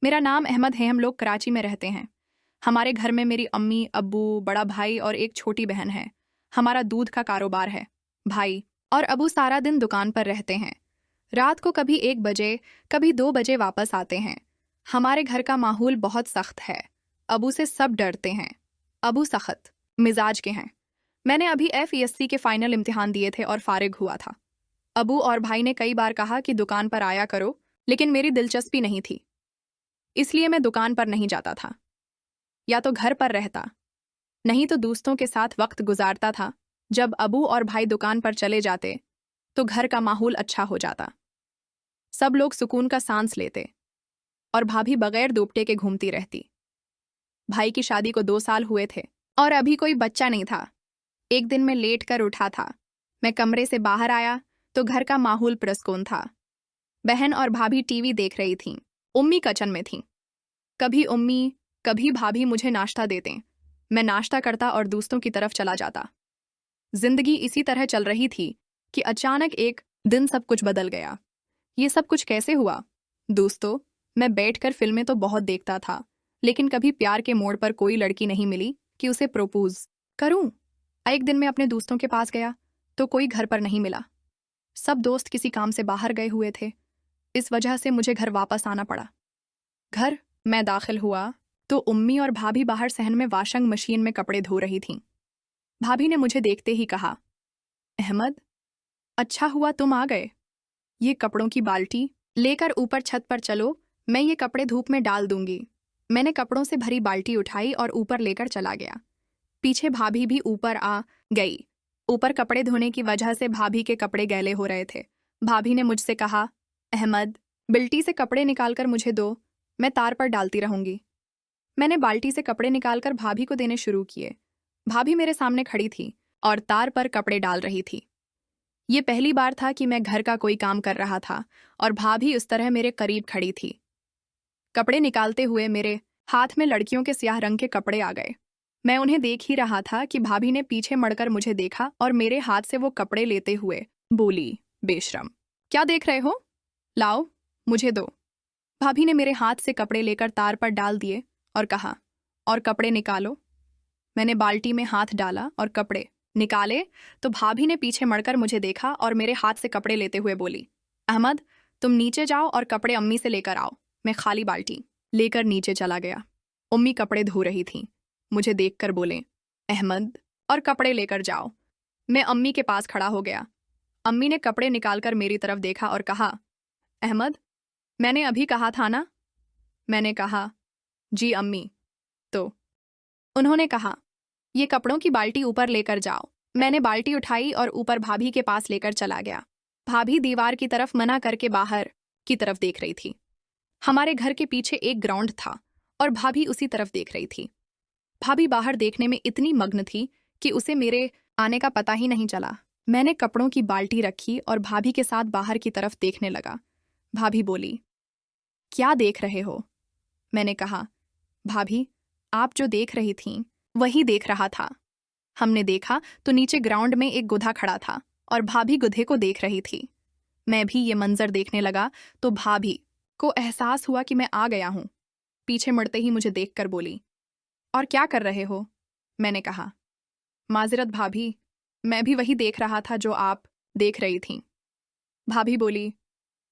मेरा नाम अहमद है। हम लोग कराची में रहते हैं। हमारे घर में मेरी अम्मी, अब्बू, बड़ा भाई और एक छोटी बहन है। हमारा दूध का कारोबार है। भाई और अबू सारा दिन दुकान पर रहते हैं। रात को कभी 1 बजे, कभी 2 बजे वापस आते हैं। हमारे घर का माहौल बहुत सख्त है। अबू से सब डरते हैं। अबू सख्त मिजाज के हैं। मैंने अभी FESC के फाइनल इम्तिहान दिए थे और फारिग हुआ था। अबू और भाई ने कई बार कहा कि दुकान पर आया करो, लेकिन मेरी दिलचस्पी नहीं थी, इसलिए मैं दुकान पर नहीं जाता था। या तो घर पर रहता, नहीं तो दोस्तों के साथ वक्त गुजारता था। जब अबू और भाई दुकान पर चले जाते तो घर का माहौल अच्छा हो जाता। सब लोग सुकून का सांस लेते और भाभी बगैर दुपट्टे के घूमती रहती। भाई की शादी को 2 साल हुए थे और अभी कोई बच्चा नहीं था। एक दिन मैं लेट कर उठा था। मैं कमरे से बाहर आया तो घर का माहौल पुरस्कून था। बहन और भाभी टीवी देख रही थीं। उम्मी किचन में थीं। कभी उम्मी, कभी भाभी मुझे नाश्ता देते। मैं नाश्ता करता और दोस्तों की तरफ चला जाता। जिंदगी इसी तरह चल रही थी कि अचानक एक दिन सब कुछ बदल गया। ये सब कुछ कैसे हुआ? दोस्तों, मैं बैठकर फिल्में तो बहुत देखता था, लेकिन कभी प्यार के मोड़ पर कोई लड़की नहीं मिली कि उसे प्रपोज करूं। एक दिन मैं अपने दोस्तों के पास गया तो कोई घर पर नहीं मिला। सब दोस्त किसी काम से बाहर गए हुए थे। इस वजह से मुझे घर वापस आना पड़ा। घर मैं दाखिल हुआ तो उम्मी और भाभी बाहर सहन में वॉशिंग मशीन में कपड़े धो रही थीं। भाभी ने मुझे देखते ही कहा, अहमद, अच्छा हुआ तुम आ गए। ये कपड़ों की बाल्टी लेकर ऊपर छत पर चलो, मैं ये कपड़े धूप में डाल दूंगी। मैंने कपड़ों से भरी बाल्टी उठाई और ऊपर लेकर चला गया। पीछे भाभी भी ऊपर आ गई। ऊपर कपड़े धोने की वजह से भाभी के कपड़े गैले हो रहे थे। भाभी ने मुझसे कहा, अहमद, बाल्टी से कपड़े निकालकर मुझे दो, मैं तार पर डालती रहूंगी। मैंने बाल्टी से कपड़े निकालकर भाभी को देने शुरू किए। भाभी मेरे सामने खड़ी थी और तार पर कपड़े डाल रही थी। ये पहली बार था कि मैं घर का कोई काम कर रहा था और भाभी उस तरह मेरे करीब खड़ी थी। कपड़े निकालते हुए मेरे हाथ में लड़कियों के स्याह रंग के कपड़े आ गए। मैं उन्हें देख ही रहा था कि भाभी ने पीछे मुड़कर मुझे देखा और मेरे हाथ से वो कपड़े लेते हुए बोली, बेशरम, क्या देख रहे हो? लाओ, मुझे दो। भाभी ने मेरे हाथ से कपड़े लेकर तार पर डाल दिए और कहा, और कपड़े निकालो। मैंने बाल्टी में हाथ डाला और कपड़े निकाले तो भाभी ने पीछे मुड़कर मुझे देखा और मेरे हाथ से कपड़े लेते हुए बोली, अहमद, तुम नीचे जाओ और कपड़े अम्मी से लेकर आओ। मैं खाली बाल्टी लेकर नीचे चला गया। उम्मी कपड़े धो रही थीं। मुझे देखकर बोले, अहमद, और कपड़े लेकर जाओ। मैं अम्मी के पास खड़ा हो गया। अम्मी ने कपड़े निकालकर मेरी तरफ देखा और कहा, अहमद, मैंने अभी कहा था ना? मैंने कहा, जी अम्मी। तो उन्होंने कहा, ये कपड़ों की बाल्टी ऊपर लेकर जाओ। मैंने बाल्टी उठाई और ऊपर भाभी के पास लेकर चला गया। भाभी दीवार की तरफ मना करके बाहर की तरफ देख रही थी। हमारे घर के पीछे एक ग्राउंड था और भाभी उसी तरफ देख रही थी। भाभी बाहर देखने में इतनी मग्न थी कि उसे मेरे आने का पता ही नहीं चला। मैंने कपड़ों की बाल्टी रखी और भाभी के साथ बाहर की तरफ देखने लगा। भाभी बोली, क्या देख रहे हो? मैंने कहा, भाभी, आप जो देख रही थीं वही देख रहा था। हमने देखा तो नीचे ग्राउंड में एक गुधा खड़ा था और भाभी गुधे को देख रही थी। मैं भी ये मंजर देखने लगा तो भाभी को एहसास हुआ कि मैं आ गया हूं। पीछे मुड़ते ही मुझे देखकर बोली, और क्या कर रहे हो? मैंने कहा, माजरत भाभी, मैं भी वही देख रहा था जो आप देख रही थीं। भाभी बोली,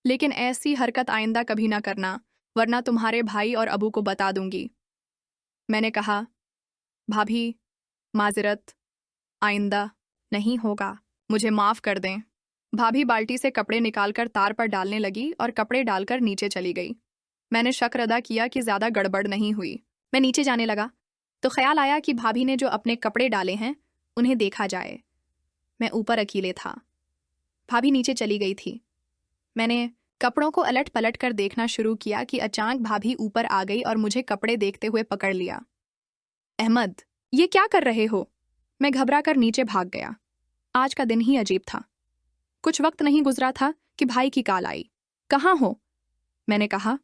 लेकिन ऐसी हरकत आइंदा कभी ना करना, वरना तुम्हारे भाई और अबू को बता दूंगी। मैंने कहा, भाभी, माजरत, आइंदा नहीं होगा, मुझे माफ कर दें। भाभी बाल्टी से कपड़े निकालकर तार पर डालने लगी और कपड़े डालकर नीचे चली गई। मैंने शक अदा किया कि ज्यादा गड़बड़ नहीं हुई। मैं नीचे जाने लगा तो ख्याल आया कि भाभी ने जो अपने कपड़े डाले हैं उन्हें देखा जाए। मैं ऊपर अकेले था। भाभी नीचे चली गई थी। मैंने कपड़ों को अलट पलट कर देखना शुरू किया कि अचानक भाभी ऊपर आ गई और मुझे कपड़े देखते हुए पकड़ लिया। अहमद, ये क्या कर रहे हो? मैं घबरा कर नीचे भाग गया। आज का दिन ही अजीब था। कुछ वक्त नहीं गुजरा था कि भाई की कॉल आई। कहाँ हो? मैंने कहा,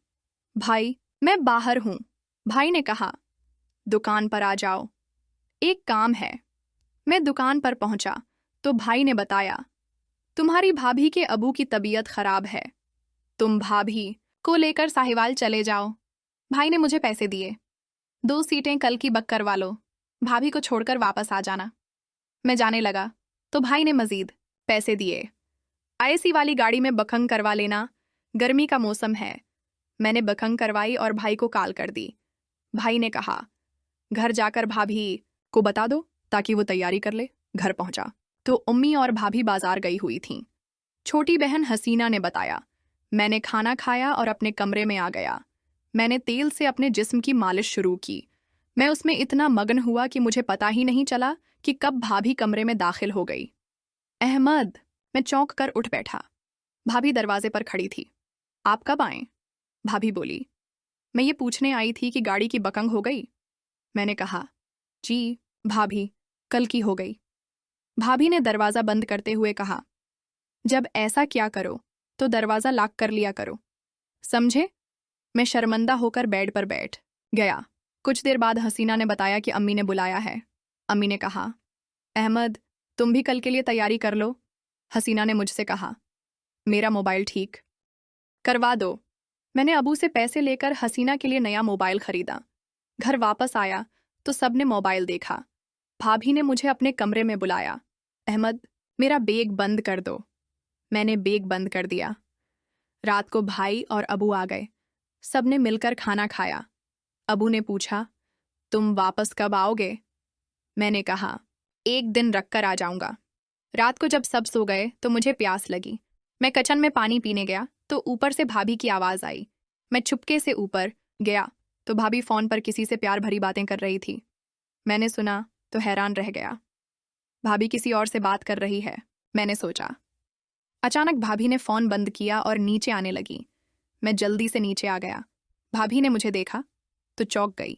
भाई, मैं बाहर हूं। भाई ने कहा, दुकान पर आ जाओ, एक काम है। मैं दुकान पर पहुंचा तो भाई ने बताया, तुम्हारी भाभी के अबू की तबीयत खराब है, तुम भाभी को लेकर साहिवाल चले जाओ। भाई ने मुझे पैसे दिए। 2 सीटें कल की बुक करवा लो, भाभी को छोड़कर वापस आ जाना। मैं जाने लगा तो भाई ने मजीद पैसे दिए। आईसी वाली गाड़ी में बुकिंग करवा लेना, गर्मी का मौसम है। मैंने बुकिंग करवाई और भाई को कॉल कर दी। भाई ने कहा, घर जाकर भाभी को बता दो ताकि वो तैयारी कर ले। घर पहुंचा तो अम्मी और भाभी बाजार गई हुई थीं। छोटी बहन हसीना ने बताया। मैंने खाना खाया और अपने कमरे में आ गया। मैंने तेल से अपने जिस्म की मालिश शुरू की। मैं उसमें इतना मगन हुआ कि मुझे पता ही नहीं चला कि कब भाभी कमरे में दाखिल हो गई। अहमद, मैं चौंक कर उठ बैठा। भाभी दरवाजे पर खड़ी थी। आप कब आए? भाभी बोली, मैं ये पूछने आई थी कि गाड़ी की बुकिंग हो गई। मैंने कहा, जी भाभी, कल की हो गई। भाभी ने दरवाज़ा बंद करते हुए कहा, जब ऐसा क्या करो तो दरवाज़ा लॉक कर लिया करो, समझे? मैं शर्मिंदा होकर बेड पर बैठ गया। कुछ देर बाद हसीना ने बताया कि अम्मी ने बुलाया है। अम्मी ने कहा, अहमद, तुम भी कल के लिए तैयारी कर लो। हसीना ने मुझसे कहा, मेरा मोबाइल ठीक करवा दो। मैंने अबू से पैसे लेकर हसीना के लिए नया मोबाइल खरीदा। घर वापस आया तो सबने मोबाइल देखा। भाभी ने मुझे अपने कमरे में बुलाया। अहमद, मेरा बैग बंद कर दो। मैंने बैग बंद कर दिया। रात को भाई और अबू आ गए। सबने मिलकर खाना खाया। अबू ने पूछा, तुम वापस कब आओगे? मैंने कहा, 1 दिन रख कर आ जाऊंगा। रात को जब सब सो गए तो मुझे प्यास लगी। मैं किचन में पानी पीने गया तो ऊपर से भाभी की आवाज़ आई। मैं चुपके से ऊपर गया तो भाभी फ़ोन पर किसी से प्यार भरी बातें कर रही थी। मैंने सुना तो हैरान रह गया। भाभी किसी और से बात कर रही है, मैंने सोचा। अचानक भाभी ने फ़ोन बंद किया और नीचे आने लगी। मैं जल्दी से नीचे आ गया। भाभी ने मुझे देखा तो चौंक गई।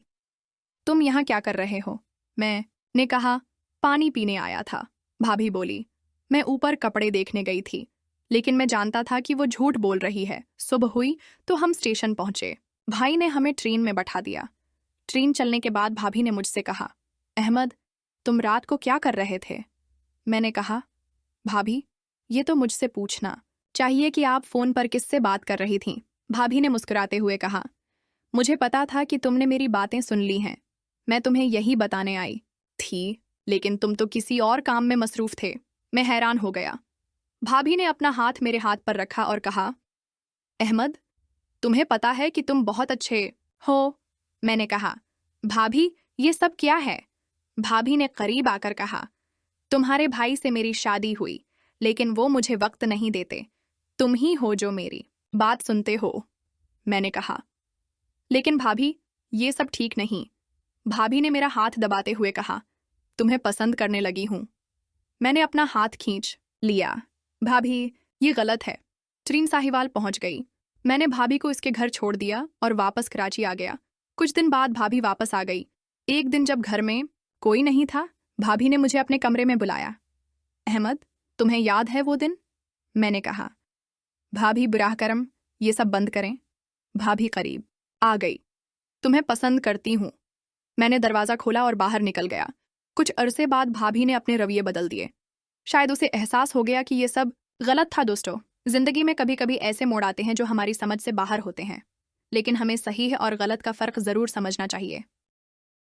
तुम यहाँ क्या कर रहे हो? मैंने कहा, पानी पीने आया था। भाभी बोली, मैं ऊपर कपड़े देखने गई थी, लेकिन मैं जानता था कि वो झूठ बोल रही है। सुबह हुई तो हम स्टेशन पहुंचे। भाई ने हमें ट्रेन में बैठा दिया। ट्रेन चलने के बाद भाभी ने मुझसे कहा, अहमद, तुम रात को क्या कर रहे थे? मैंने कहा, भाभी, ये तो मुझसे पूछना चाहिए कि आप फ़ोन पर किससे बात कर रही थीं। भाभी ने मुस्कुराते हुए कहा, मुझे पता था कि तुमने मेरी बातें सुन ली हैं। मैं तुम्हें यही बताने आई थी, लेकिन तुम तो किसी और काम में मसरूफ़ थे। मैं हैरान हो गया। भाभी ने अपना हाथ मेरे हाथ पर रखा और कहा, अहमद, तुम्हें पता है कि तुम बहुत अच्छे हो। मैंने कहा, भाभी, ये सब क्या है? भाभी ने करीब आकर कहा, तुम्हारे भाई से मेरी शादी हुई, लेकिन वो मुझे वक्त नहीं देते। तुम ही हो जो मेरी बात सुनते हो। मैंने कहा, लेकिन भाभी, ये सब ठीक नहीं। भाभी ने मेरा हाथ दबाते हुए कहा, तुम्हें पसंद करने लगी हूं। मैंने अपना हाथ खींच लिया। भाभी, ये गलत है। ट्रेन साहिवाल पहुंच गई। मैंने भाभी को इसके घर छोड़ दिया और वापस कराची आ गया। कुछ दिन बाद भाभी वापस आ गई। एक दिन जब घर में कोई नहीं था, भाभी ने मुझे अपने कमरे में बुलाया। अहमद, तुम्हें याद है वो दिन? मैंने कहा, भाभी बुराह करम, ये सब बंद करें। भाभी करीब आ गई। तुम्हें पसंद करती हूँ। मैंने दरवाज़ा खोला और बाहर निकल गया। कुछ अरसे बाद भाभी ने अपने रवैये बदल दिए। शायद उसे एहसास हो गया कि ये सब गलत था। दोस्तों, जिंदगी में कभी कभी ऐसे मोड़ आते हैं जो हमारी समझ से बाहर होते हैं, लेकिन हमें सही है और गलत का फ़र्क ज़रूर समझना चाहिए।